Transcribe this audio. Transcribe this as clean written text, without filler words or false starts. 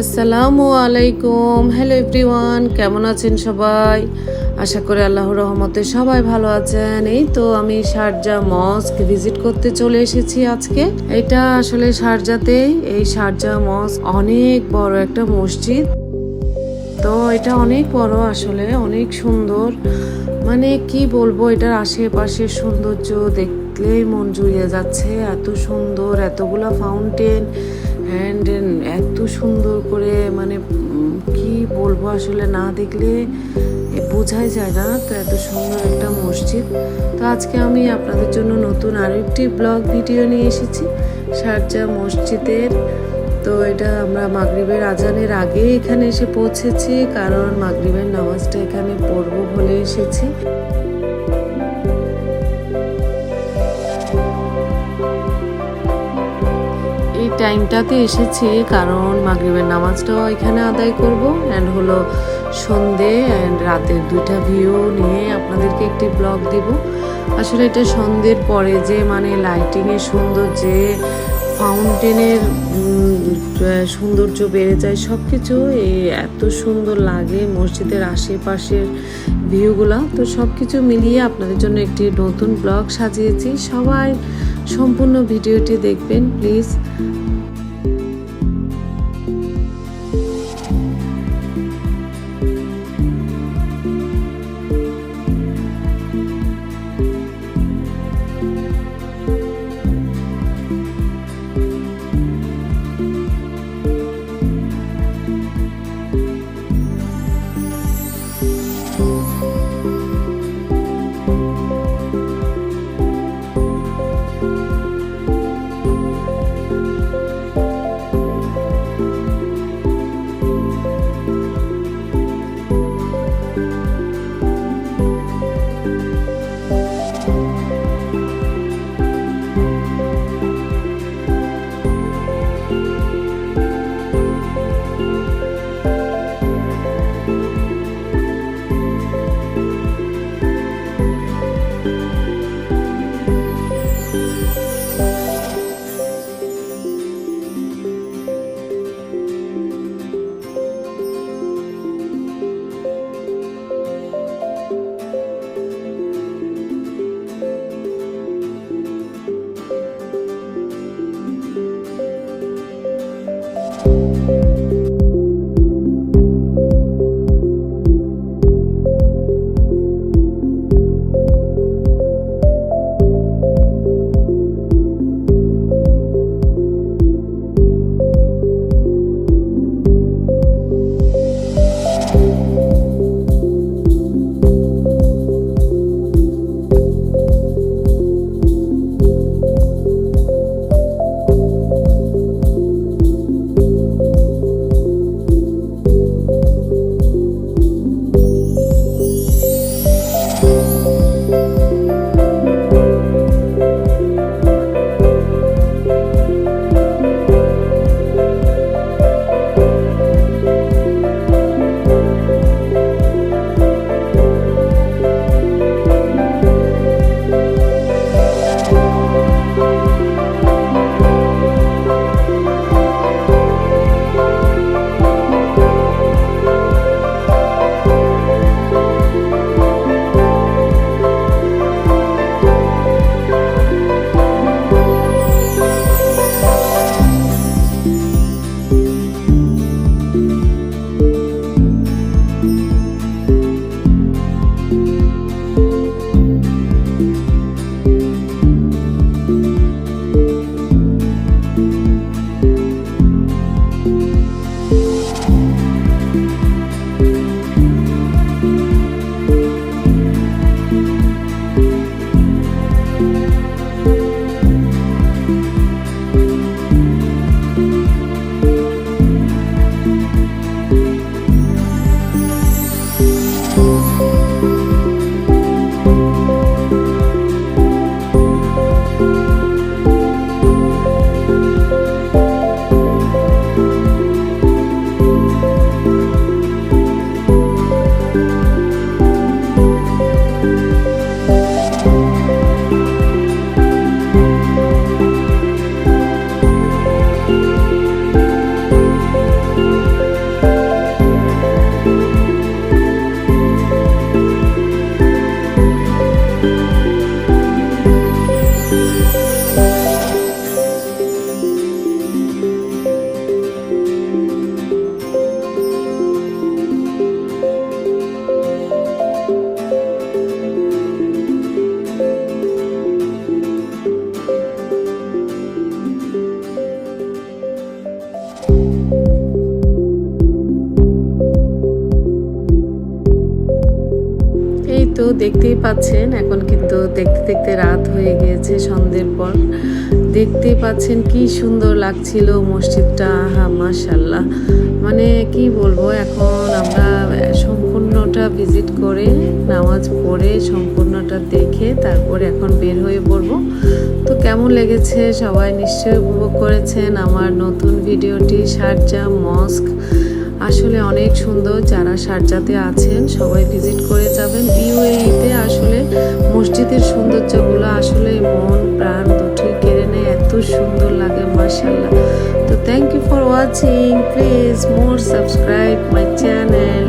আসসালামু আলাইকুম। Hello everyone, কেমন আছেন সবাই? আশা করি আল্লাহর রহমতে সবাই ভালো আছেন। এই তো আমি শারজা মস্ক ভিজিট করতে চলে এসেছি আজকে। এটা আসলে শারজাতে, এই শারজা মস্ক অনেক বড় একটা মসজিদ। তো এটা অনেক বড়, আসলে অনেক সুন্দর। মানে কি বলবো, এটার আশেপাশের সৌন্দর্য দেখলেই মন জুড়িয়ে যাচ্ছে। এত সুন্দর, এতগুলা ফাউন্টেন অ্যান্ড এত সুন্দর করে, মানে কি বলবো, আসলে না দেখলে বোঝাই যায় না। তো এত সুন্দর একটা মসজিদ। তো আজকে আমি আপনাদের জন্য নতুন আরও একটি ব্লগ ভিডিও নিয়ে এসেছি শারজা মসজিদের। তো এটা আমরা মাগরিবের আজানের আগে এখানে এসে পৌঁছেছি, কারণ মাগরিবের নামাজটা এখানে পড়বো বলে এসেছি। এই টাইমটাতে এসেছি কারণ মাগরিবের নামাজটাও এখানে আদায় করব অ্যান্ড হলো সন্ধে অ্যান্ড রাতের দুইটা ভিউ নিয়ে আপনাদেরকে একটি ব্লগ দিব। আসলে এটা সন্ধ্যের পরে যে মানে লাইটিংয়ের সৌন্দর্যে, ফাউন্টেনের সৌন্দর্য বেড়ে যায়, সব কিছু এই এত সুন্দর লাগে মসজিদের আশেপাশের ভিউগুলা। তো সব কিছু মিলিয়ে আপনাদের জন্য একটি নতুন ব্লগ সাজিয়েছি। সবাই সম্পূর্ণ ভিডিওটি দেখবেন প্লিজ। দেখতেই পাচ্ছেন এখন কিন্তু দেখতে দেখতে রাত হয়ে গিয়েছে, সন্ধ্যের পর। দেখতেই পাচ্ছেন কি সুন্দর লাগছিল মসজিদটা, আহা মাশাআল্লাহ। মানে কি বলবো, এখন আমরা সম্পূর্ণটা ভিজিট করে নামাজ পড়ে সম্পূর্ণটা দেখে তারপরে এখন বের হয়ে পড়বো। তো কেমন লেগেছে সবাই নিশ্চয়ই উপভোগ করেছেন আমার নতুন ভিডিওটি। শারজাহ মস্ক আসলে অনেক সুন্দর, যারা শারজাতে আছেন সবাই ভিজিট করে যাবেন। ইউএইতে আসলে মসজিদের সৌন্দর্যগুলো আসলে মন প্রাণ দুটোই কেড়ে নেয়, এত সুন্দর লাগে মাশাআল্লাহ। তো thank you for watching, please more subscribe my channel.